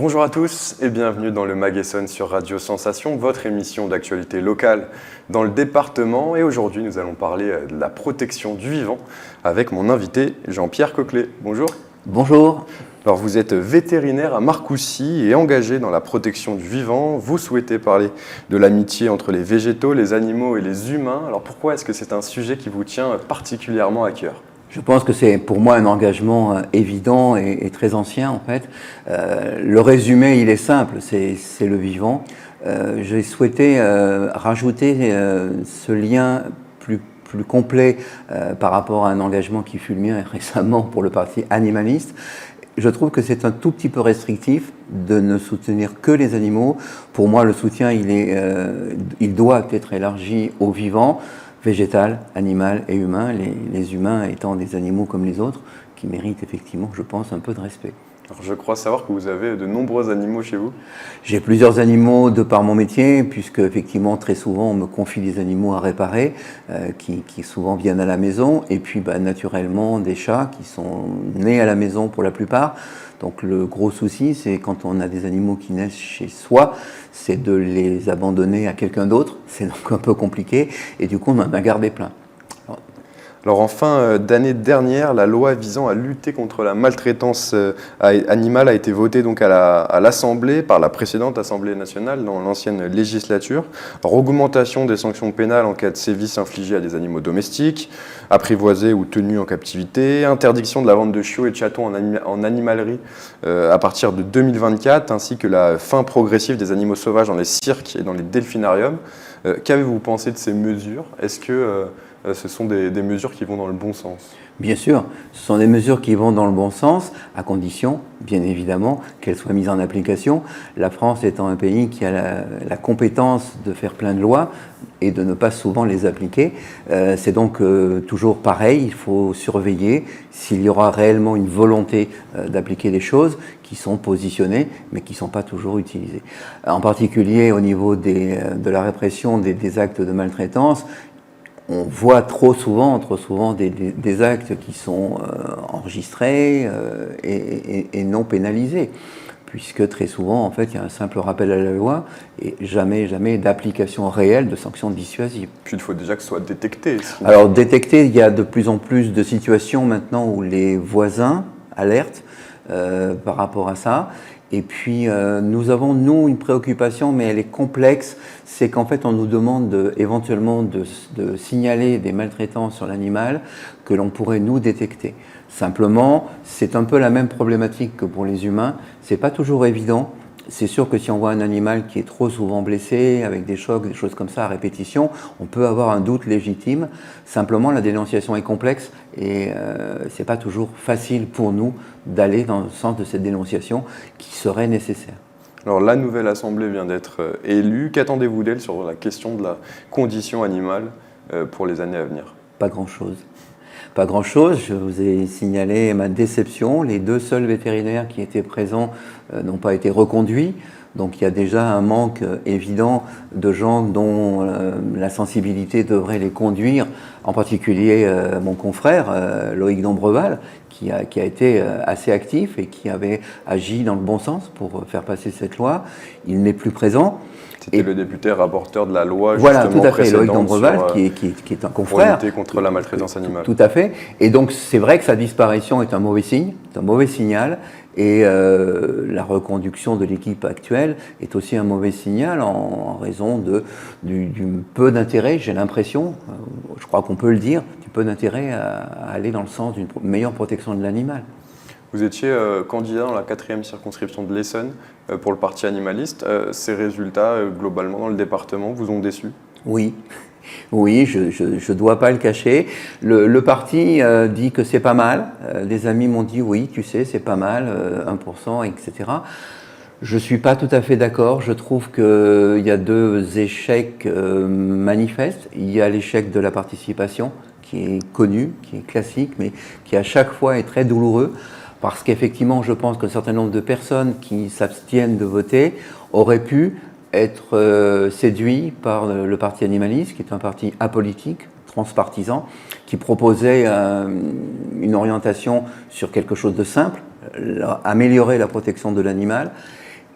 Bonjour à tous et bienvenue dans le Mag Essonne sur Radio Sensation, votre émission d'actualité locale dans le département. Et aujourd'hui, nous allons parler de la protection du vivant avec mon invité Jean-Pierre Coquelet. Bonjour. Bonjour. Alors, vous êtes vétérinaire à Marcoussis et engagé dans la protection du vivant. Vous souhaitez parler de l'amitié entre les végétaux, les animaux et les humains. Alors, pourquoi est-ce que c'est un sujet qui vous tient particulièrement à cœur ? Je pense que c'est pour moi un engagement évident et très ancien en fait. Le résumé, il est simple, c'est le vivant. J'ai souhaité rajouter ce lien plus complet par rapport à un engagement qui fut le mien récemment pour le parti animaliste. Je trouve que c'est un tout petit peu restrictif de ne soutenir que les animaux. Pour moi, le soutien, il doit être élargi aux vivants, végétal, animal et humain, les humains étant des animaux comme les autres, qui méritent effectivement, je pense, un peu de respect. Alors, je crois savoir que vous avez de nombreux animaux chez vous. J'ai plusieurs animaux de par mon métier, puisque effectivement très souvent on me confie des animaux à réparer, qui souvent viennent à la maison, et puis naturellement des chats qui sont nés à la maison pour la plupart. Donc le gros souci, c'est quand on a des animaux qui naissent chez soi, c'est de les abandonner à quelqu'un d'autre. C'est donc un peu compliqué, et du coup on en a gardé plein. Alors en fin d'année dernière, la loi visant à lutter contre la maltraitance animale a été votée donc à l'Assemblée, par la précédente Assemblée nationale, dans l'ancienne législature. Alors, augmentation des sanctions pénales en cas de sévices infligés à des animaux domestiques, apprivoisés ou tenus en captivité, interdiction de la vente de chiots et de chatons en animalerie à partir de 2024, ainsi que la fin progressive des animaux sauvages dans les cirques et dans les delphinariums. Qu'avez-vous pensé de ces mesures ? Est-ce que ce sont des mesures qui vont dans le bon sens ? Bien sûr, ce sont des mesures qui vont dans le bon sens, à condition, bien évidemment, qu'elles soient mises en application. La France étant un pays qui a la compétence de faire plein de lois et de ne pas souvent les appliquer, c'est donc toujours pareil, il faut surveiller s'il y aura réellement une volonté d'appliquer des choses qui sont positionnées, mais qui ne sont pas toujours utilisées. En particulier au niveau de la répression des actes de maltraitance, on voit trop souvent des actes qui sont enregistrés et non pénalisés, puisque très souvent, en fait, il y a un simple rappel à la loi et jamais d'application réelle de sanctions dissuasives. Puis il faut déjà que ce soit détecté. Alors détecté, il y a de plus en plus de situations maintenant où les voisins alertent par rapport à ça. Et puis, nous avons, nous, une préoccupation, mais elle est complexe, c'est qu'en fait, on nous demande éventuellement de signaler des maltraitances sur l'animal que l'on pourrait nous détecter. Simplement, c'est un peu la même problématique que pour les humains, c'est pas toujours évident. C'est sûr que si on voit un animal qui est trop souvent blessé, avec des chocs, des choses comme ça à répétition, on peut avoir un doute légitime. Simplement, la dénonciation est complexe et c'est pas toujours facile pour nous d'aller dans le sens de cette dénonciation qui serait nécessaire. Alors la nouvelle Assemblée vient d'être élue. Qu'attendez-vous d'elle sur la question de la condition animale pour les années à venir ? Pas grand-chose. Pas grand-chose, je vous ai signalé ma déception. Les deux seuls vétérinaires qui étaient présents n'ont pas été reconduits. Donc il y a déjà un manque évident de gens dont la sensibilité devrait les conduire, en particulier mon confrère Loïc Dombreval, qui a été assez actif et qui avait agi dans le bon sens pour faire passer cette loi. Il n'est plus présent. C'était le député rapporteur de la loi voilà, justement tout à fait, précédente Loïc Dombreval, qui est un confrère. Pour lutter contre la maltraitance animale. Tout à fait. Et donc c'est vrai que sa disparition est un mauvais signe, c'est un mauvais signal. Et la reconduction de l'équipe actuelle est aussi un mauvais signal en raison du peu d'intérêt, j'ai l'impression, je crois qu'on peut le dire, du peu d'intérêt à aller dans le sens d'une meilleure protection de l'animal. Vous étiez candidat dans la 4e circonscription de l'Essonne pour le parti animaliste. Ces résultats, globalement, dans le département, vous ont déçu ? Oui. Oui, je dois pas le cacher. Le parti dit que c'est pas mal. Des amis m'ont dit oui, tu sais, c'est pas mal, 1%, etc. Je suis pas tout à fait d'accord. Je trouve qu'il y a deux échecs manifestes. Il y a l'échec de la participation, qui est connu, qui est classique, mais qui à chaque fois est très douloureux. Parce qu'effectivement, je pense qu'un certain nombre de personnes qui s'abstiennent de voter auraient pu être séduits par le parti animaliste, qui est un parti apolitique, transpartisan, qui proposait une orientation sur quelque chose de simple, améliorer la protection de l'animal.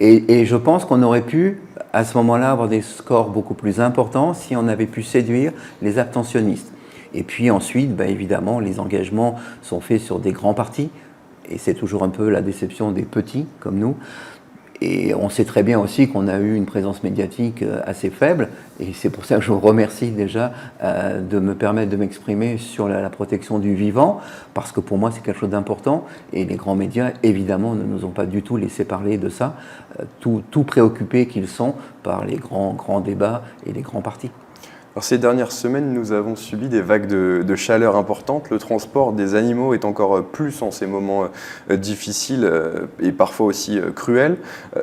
Et je pense qu'on aurait pu, à ce moment-là, avoir des scores beaucoup plus importants si on avait pu séduire les abstentionnistes. Et puis ensuite, évidemment, les engagements sont faits sur des grands partis, et c'est toujours un peu la déception des petits, comme nous. Et on sait très bien aussi qu'on a eu une présence médiatique assez faible, et c'est pour ça que je vous remercie déjà de me permettre de m'exprimer sur la protection du vivant, parce que pour moi c'est quelque chose d'important, et les grands médias évidemment ne nous ont pas du tout laissé parler de ça, tout préoccupés qu'ils sont par les grands débats et les grands partis. Alors, ces dernières semaines, nous avons subi des vagues de chaleur importantes. Le transport des animaux est encore plus en ces moments difficiles et parfois aussi cruels.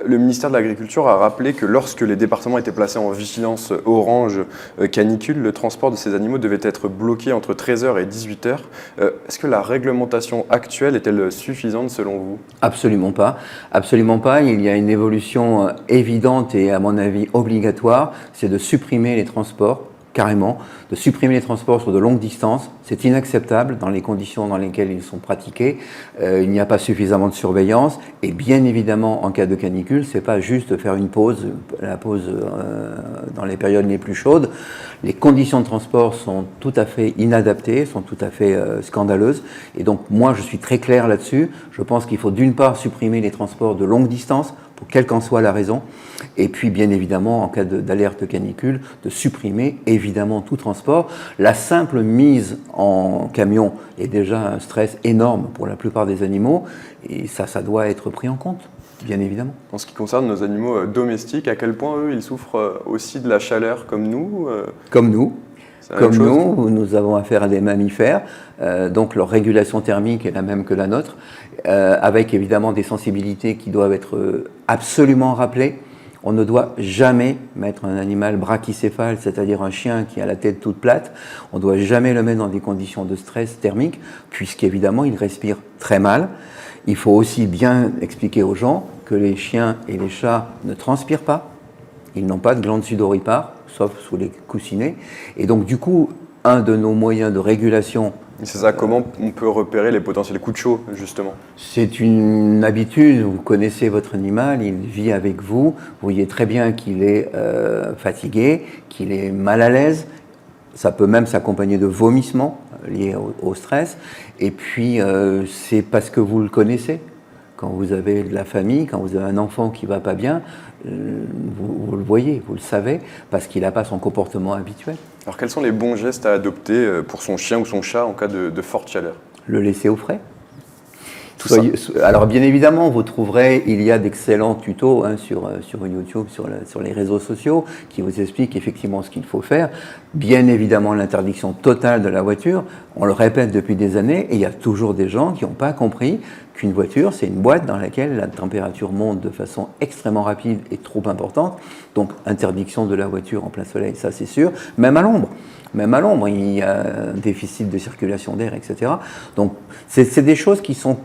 Le ministère de l'Agriculture a rappelé que lorsque les départements étaient placés en vigilance orange canicule, le transport de ces animaux devait être bloqué entre 13h et 18h. Est-ce que la réglementation actuelle est-elle suffisante selon vous? Absolument pas. Absolument pas. Il y a une évolution évidente et à mon avis obligatoire, c'est de supprimer les transports. Carrément, de supprimer les transports sur de longues distances. C'est inacceptable dans les conditions dans lesquelles ils sont pratiqués. Il n'y a pas suffisamment de surveillance. Et bien évidemment, en cas de canicule, c'est pas juste faire une pause, la pause dans les périodes les plus chaudes. Les conditions de transport sont tout à fait inadaptées, sont tout à fait scandaleuses. Et donc, moi, je suis très clair là-dessus. Je pense qu'il faut d'une part supprimer les transports de longue distance, pour quelle qu'en soit la raison, et puis bien évidemment en cas d'alerte canicule, de supprimer évidemment tout transport. La simple mise en camion est déjà un stress énorme pour la plupart des animaux, et ça doit être pris en compte, bien évidemment. En ce qui concerne nos animaux domestiques, à quel point eux, ils souffrent aussi de la chaleur comme nous? Comme nous. Comme nous avons affaire à des mammifères, donc leur régulation thermique est la même que la nôtre, avec évidemment des sensibilités qui doivent être absolument rappelées. On ne doit jamais mettre un animal brachycéphale, c'est-à-dire un chien qui a la tête toute plate. On ne doit jamais le mettre dans des conditions de stress thermique, puisqu'évidemment il respire très mal. Il faut aussi bien expliquer aux gens que les chiens et les chats ne transpirent pas. Ils n'ont pas de glande sudoripares, sauf sous les coussinets. Et donc, du coup, un de nos moyens de régulation... C'est ça, comment on peut repérer les potentiels coups de chaud, justement? C'est une habitude, vous connaissez votre animal, il vit avec vous, vous voyez très bien qu'il est fatigué, qu'il est mal à l'aise. Ça peut même s'accompagner de vomissements liés au stress. Et puis, c'est parce que vous le connaissez. Quand vous avez de la famille, quand vous avez un enfant qui ne va pas bien, vous le voyez, vous le savez, parce qu'il n'a pas son comportement habituel. Alors quels sont les bons gestes à adopter pour son chien ou son chat en cas de forte chaleur? Le laisser au frais. Alors bien évidemment, vous trouverez, il y a d'excellents tutos sur YouTube, sur les réseaux sociaux, qui vous expliquent effectivement ce qu'il faut faire. Bien évidemment, l'interdiction totale de la voiture, on le répète depuis des années, et il y a toujours des gens qui n'ont pas compris qu'une voiture, c'est une boîte dans laquelle la température monte de façon extrêmement rapide et trop importante. Donc interdiction de la voiture en plein soleil, ça c'est sûr, même à l'ombre. Même à l'ombre, il y a un déficit de circulation d'air, etc. Donc c'est des choses qui sont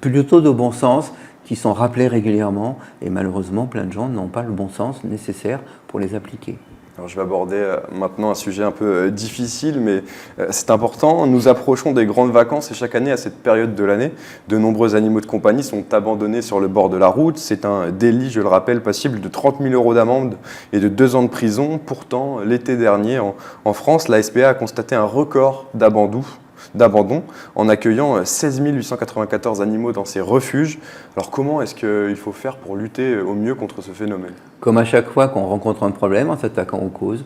plutôt de bon sens, qui sont rappelées régulièrement, et malheureusement, plein de gens n'ont pas le bon sens nécessaire pour les appliquer. Alors je vais aborder maintenant un sujet un peu difficile, mais c'est important. Nous approchons des grandes vacances et chaque année, à cette période de l'année, de nombreux animaux de compagnie sont abandonnés sur le bord de la route. C'est un délit, je le rappelle, passible de 30 000 € d'amende et de 2 ans de prison. Pourtant, l'été dernier, en France, la SPA a constaté un record d'abandon en accueillant 16 894 animaux dans ces refuges. Alors comment est-ce qu'il faut faire pour lutter au mieux contre ce phénomène? Comme à chaque fois qu'on rencontre un problème, en s'attaquant aux causes.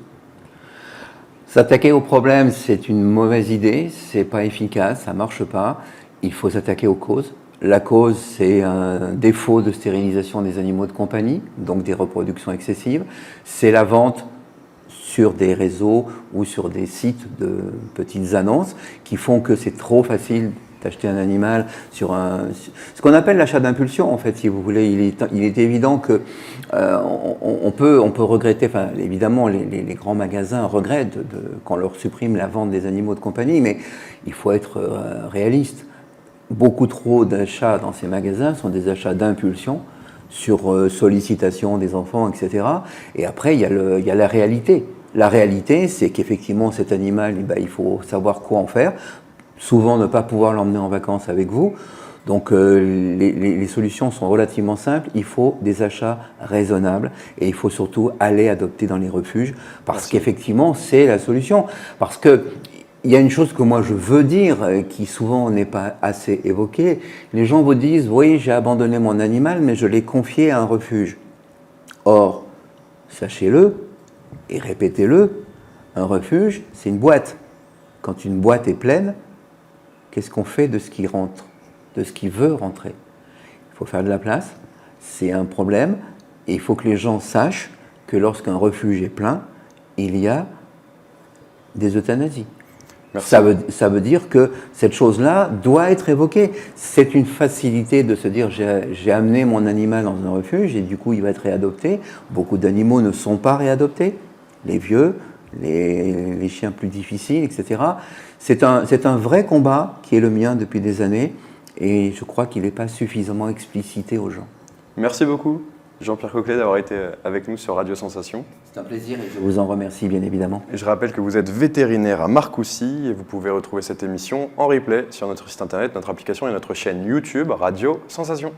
S'attaquer au problème, c'est une mauvaise idée, c'est pas efficace, ça marche pas. Il faut s'attaquer aux causes. La cause, c'est un défaut de stérilisation des animaux de compagnie, donc des reproductions excessives. C'est la vente sur des réseaux ou sur des sites de petites annonces qui font que c'est trop facile d'acheter un animal sur ce qu'on appelle l'achat d'impulsion, en fait, si vous voulez. Il est évident que on peut regretter, enfin, évidemment, les grands magasins regrettent qu'on leur supprime la vente des animaux de compagnie, mais il faut être réaliste. Beaucoup trop d'achats dans ces magasins sont des achats d'impulsion sur sollicitation des enfants, etc. Et après, il y a la réalité. La réalité, c'est qu'effectivement, cet animal, il faut savoir quoi en faire. Souvent, ne pas pouvoir l'emmener en vacances avec vous. Donc les solutions sont relativement simples. Il faut des achats raisonnables et il faut surtout aller adopter dans les refuges parce qu'effectivement, c'est la solution. Parce que il y a une chose que moi je veux dire, qui souvent n'est pas assez évoquée. Les gens vous disent, oui, j'ai abandonné mon animal, mais je l'ai confié à un refuge. Or, sachez-le et répétez-le, un refuge, c'est une boîte. Quand une boîte est pleine, qu'est-ce qu'on fait de ce qui rentre, de ce qui veut rentrer? Il faut faire de la place, c'est un problème, et il faut que les gens sachent que lorsqu'un refuge est plein, il y a des euthanasies. Ça veut dire que cette chose-là doit être évoquée. C'est une facilité de se dire j'ai amené mon animal dans un refuge et du coup il va être réadopté. Beaucoup d'animaux ne sont pas réadoptés, les vieux, les chiens plus difficiles, etc. C'est un vrai combat qui est le mien depuis des années et je crois qu'il n'est pas suffisamment explicité aux gens. Merci beaucoup Jean-Pierre Coquelet d'avoir été avec nous sur Radio Sensation. C'est un plaisir et je vous en remercie bien évidemment. Et je rappelle que vous êtes vétérinaire à Marcoussis et vous pouvez retrouver cette émission en replay sur notre site internet, notre application et notre chaîne YouTube Radio Sensation.